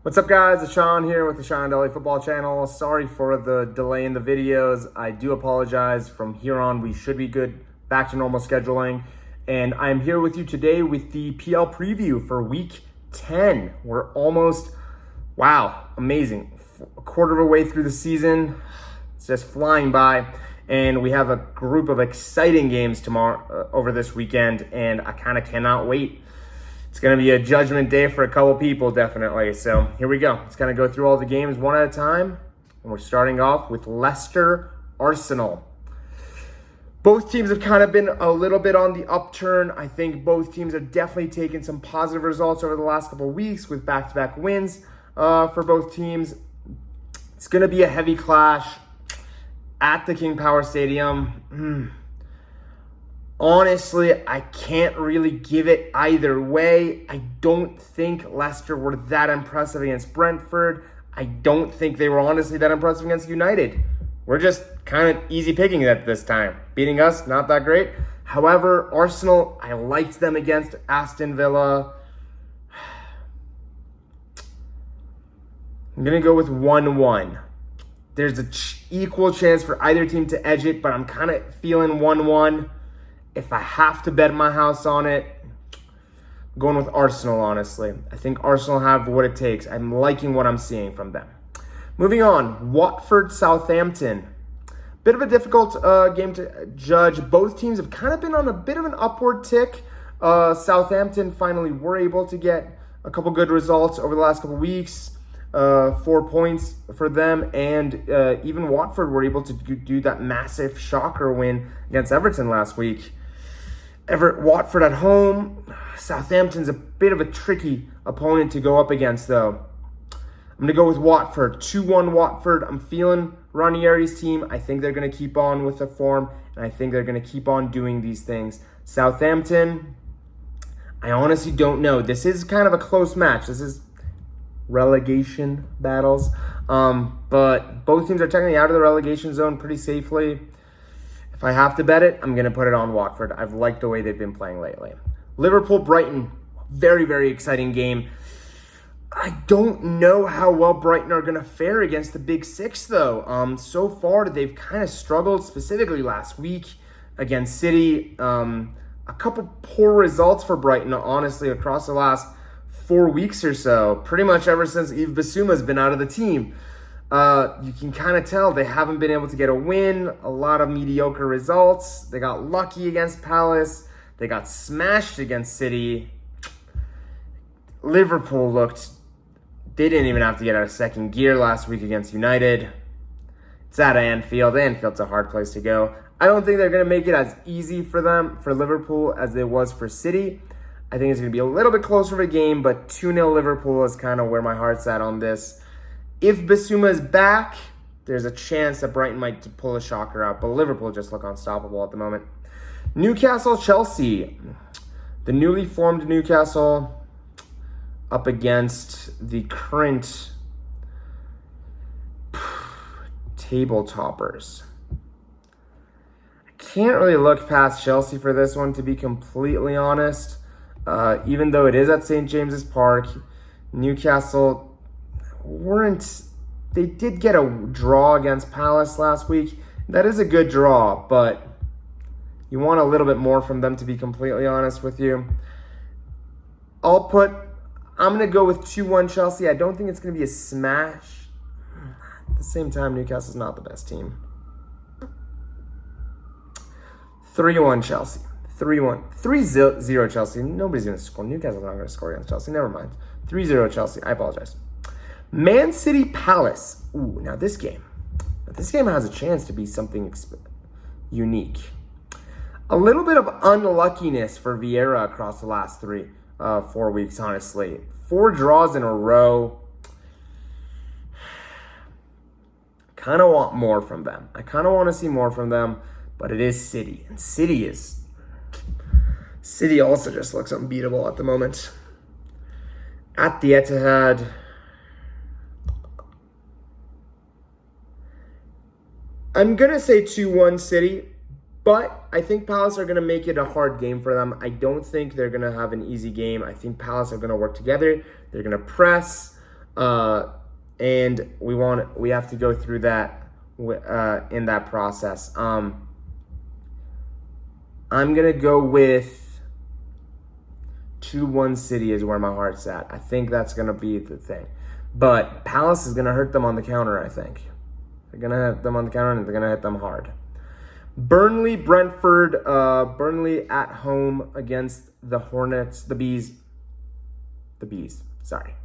What's up, guys? It's Sean here with the Sean Daily Football Channel. Sorry for the delay in the videos. I do apologize. From here on, we should be good, back to normal scheduling. And I'm here with you today with the PL preview for Week 10. We're almost, wow, amazing. A quarter of a way through the season. It's just flying by. And we have a group of exciting games tomorrow, over this weekend, and I kind of cannot wait. It's going to be a judgment day for a couple people, definitely. So here we go. Let's kind of go through all the games one at a time. And we're starting off with Leicester, Arsenal. Both teams have kind of been a little bit on the upturn. I think both teams have definitely taken some positive results over the last couple of weeks with back-to-back wins for both teams. It's going to be a heavy clash at the King Power Stadium. Honestly, I can't really give it either way. I don't think Leicester were that impressive against Brentford. I don't think they were honestly that impressive against United. We're just kind of easy picking it this time. Beating us, not that great. However, Arsenal, I liked them against Aston Villa. I'm going to go with 1-1. There's an equal chance for either team to edge it, but I'm kind of feeling 1-1. If I have to bet my house on it, I'm going with Arsenal, honestly. I think Arsenal have what it takes. I'm liking what I'm seeing from them. Moving on, Watford, Southampton. Bit of a difficult game to judge. Both teams have kind of been on a bit of an upward tick. Southampton finally were able to get a couple good results over the last couple weeks. 4 points for them, and even Watford were able to do that massive shocker win against Everton last week. Watford at home. Southampton's a bit of a tricky opponent to go up against, though. I'm going to go with Watford. 2-1 Watford. I'm feeling Ranieri's team. I think they're going to keep on with the form, and I think they're going to keep on doing these things. Southampton, I honestly don't know. This is kind of a close match. This is relegation battles. But both teams are technically out of the relegation zone pretty safely. If I have to bet it, I'm going to put it on Watford. I've liked the way they've been playing lately. Liverpool, Brighton. Very, very exciting game. I don't know how well Brighton are going to fare against the Big Six, though. So far, they've kind of struggled, specifically last week against City. A couple poor results for Brighton, honestly, across the last 4 weeks or so. Pretty much ever since Yves Bissouma's been out of the team. You can kind of tell they haven't been able to get a win. A lot of mediocre results. They got lucky against Palace. They got smashed against City. Liverpool they didn't even have to get out of second gear last week against United. It's at Anfield. Anfield's a hard place to go. I don't think they're going to make it as easy for Liverpool, as it was for City. I think it's going to be a little bit closer of a game, but 2-0 Liverpool is kind of where my heart's at on this. If Bissouma is back, there's a chance that Brighton might pull a shocker out, but Liverpool just look unstoppable at the moment. Newcastle, Chelsea. The newly formed Newcastle up against the current table toppers. I can't really look past Chelsea for this one, to be completely honest. Even though it is at St. James's Park, Newcastle they did get a draw against Palace last week. That is a good draw, but you want a little bit more from them, to be completely honest with you. I'm going to go with 2-1 Chelsea. I don't think it's going to be a smash. At the same time, Newcastle's not the best team. 3-1 Chelsea. 3-1. 3-0 Chelsea. Nobody's going to score. Newcastle's not going to score against Chelsea. Never mind. 3-0 Chelsea. I apologize. Man City, Palace. Ooh, now this game has a chance to be something unique. A little bit of unluckiness for Vieira across the last 4 weeks, honestly. 4 draws in a row. Kind of want more from them. I kind of want to see more from them, but it is City. And City also just looks unbeatable at the moment. At the Etihad, I'm going to say 2-1 City, but I think Palace are going to make it a hard game for them. I don't think they're going to have an easy game. I think Palace are going to work together. They're going to press. And we have to go through that in that process. I'm gonna go with 2-1 City is where my heart's at. I think that's gonna be the thing, but Palace is gonna hurt them on the counter. I think they're gonna hit them on the counter, and they're gonna hit them hard. Burnley, Brentford. Burnley at home against the Hornets, the Bees. Sorry.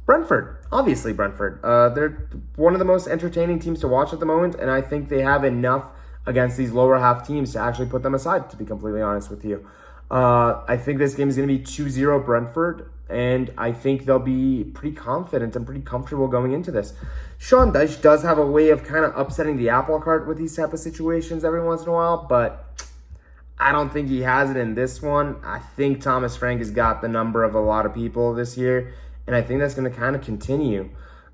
Brentford, obviously Brentford. They're one of the most entertaining teams to watch at the moment, and I think they have enough against these lower half teams to actually put them aside, to be completely honest with you. I think this game is going to be 2-0 Brentford, and I think they'll be pretty confident and pretty comfortable going into this. Sean Dyche does have a way of kind of upsetting the apple cart with these type of situations every once in a while, but I don't think he has it in this one. I think Thomas Frank has got the number of a lot of people this year, and I think that's going to kind of continue.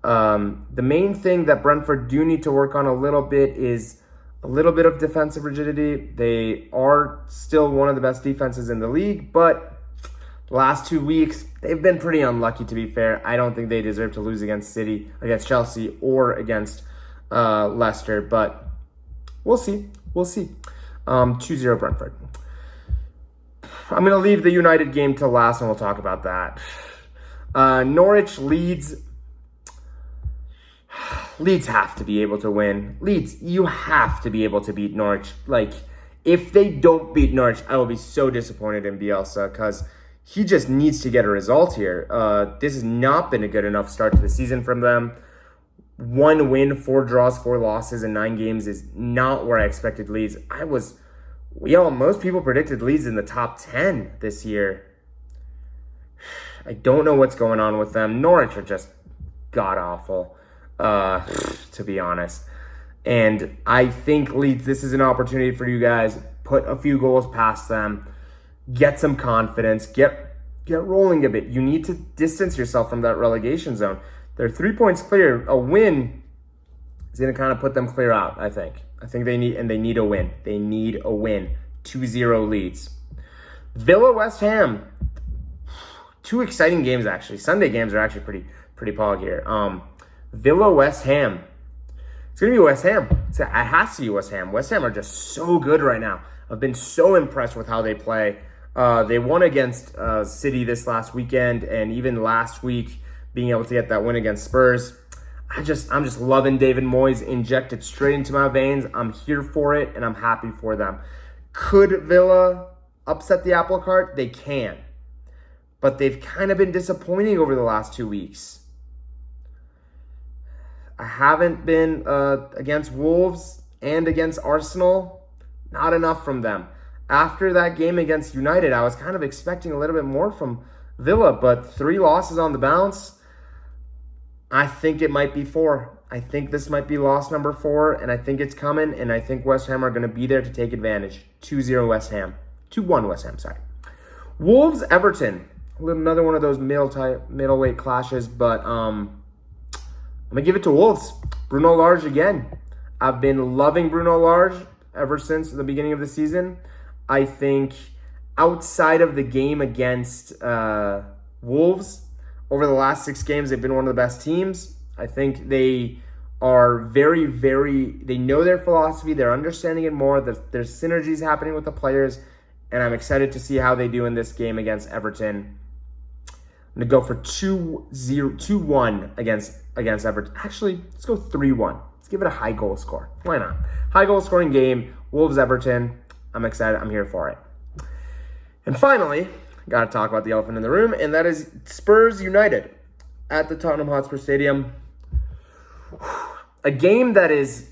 The main thing that Brentford do need to work on a little bit is a little bit of defensive rigidity. They are still one of the best defenses in the league, but the last 2 weeks, they've been pretty unlucky, to be fair. I don't think they deserve to lose against Chelsea, or against Leicester, but we'll see. 2-0 Brentford. I'm going to leave the United game till last, and we'll talk about that. Norwich, Leeds. Leeds have to be able to win. Leeds, you have to be able to beat Norwich. Like, if they don't beat Norwich, I will be so disappointed in Bielsa, because he just needs to get a result here. This has not been a good enough start to the season from them. 1 win, 4 draws, 4 losses in 9 games is not where I expected Leeds. Most people predicted Leeds in the top 10 this year. I don't know what's going on with them. Norwich are just god-awful, to be honest. And I think Leeds, this is an opportunity for you guys. Put a few goals past them. Get some confidence. Get rolling a bit. You need to distance yourself from that relegation zone. They're 3 points clear. A win is going to kind of put them clear out, I think. They need a win. They need a win. 2-0 Leeds. Villa, West Ham. 2 exciting games, actually. Sunday games are actually pretty pog here. Villa, West Ham. It's going to be West Ham. It has to be West Ham. West Ham are just so good right now. I've been so impressed with how they play. They won against City this last weekend, and even last week, being able to get that win against Spurs. I'm just loving David Moyes injected straight into my veins. I'm here for it, and I'm happy for them. Could Villa upset the apple cart? They can. But they've kind of been disappointing over the last 2 weeks. I haven't been against Wolves and against Arsenal. Not enough from them. After that game against United, I was kind of expecting a little bit more from Villa, but 3 losses on the bounce. I think it might be 4. I think this might be loss number 4, and I think it's coming, and I think West Ham are going to be there to take advantage. 2-0 West Ham. 2-1 West Ham, sorry. Wolves, Everton. Another one of those middleweight clashes, but I'm going to give it to Wolves. Bruno Lage again. I've been loving Bruno Lage ever since the beginning of the season. I think outside of the game against Wolves, over the last 6 games, they've been one of the best teams. I think they are very, they know their philosophy. They're understanding it more. There's synergies happening with the players, and I'm excited to see how they do in this game against Everton. I'm going to go for 2-1 against Everton. Actually, let's go 3-1. Let's give it a high goal score. Why not? High goal scoring game, Wolves-Everton. I'm excited. I'm here for it. And finally, got to talk about the elephant in the room, and that is Spurs United at the Tottenham Hotspur Stadium. A game that is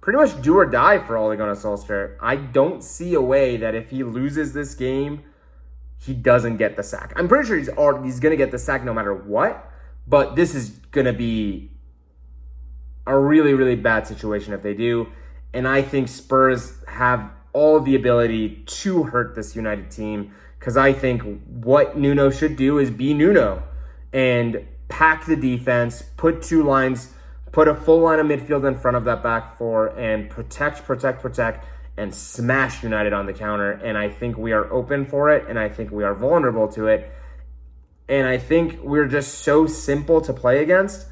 pretty much do or die for Ole Gunnar Solskjaer. I don't see a way that if he loses this game, he doesn't get the sack. I'm pretty sure he's going to get the sack no matter what, but this is going to be a really, really bad situation if they do. And I think Spurs have all the ability to hurt this United team, because I think what Nuno should do is be Nuno and pack the defense, put 2 lines, put a full line of midfield in front of that back 4, and protect, and smash United on the counter. And I think we are open for it, and I think we are vulnerable to it. And I think we're just so simple to play against.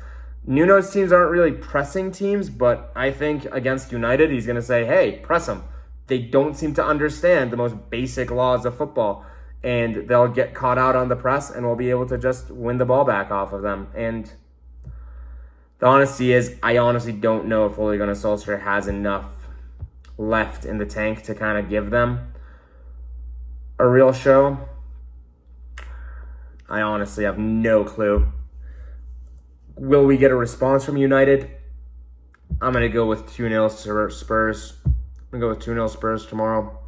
Nuno's teams aren't really pressing teams, but I think against United, he's going to say, hey, press them. They don't seem to understand the most basic laws of football, and they'll get caught out on the press, and we'll be able to just win the ball back off of them. And the honesty is, I honestly don't know if Ole Gunnar Solskjaer has enough left in the tank to kind of give them a real show. I honestly have no clue. Will we get a response from United? I'm going to go with 2-0 Spurs. I'm going to go with 2-0 Spurs tomorrow.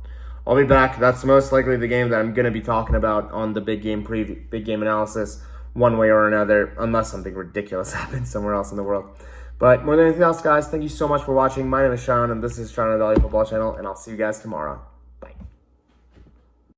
I'll be back. That's most likely the game that I'm going to be talking about on the big game preview, big game analysis, one way or another, unless something ridiculous happens somewhere else in the world. But more than anything else, guys, thank you so much for watching. My name is Sean, and this is Sean of the Daily Football Channel, and I'll see you guys tomorrow.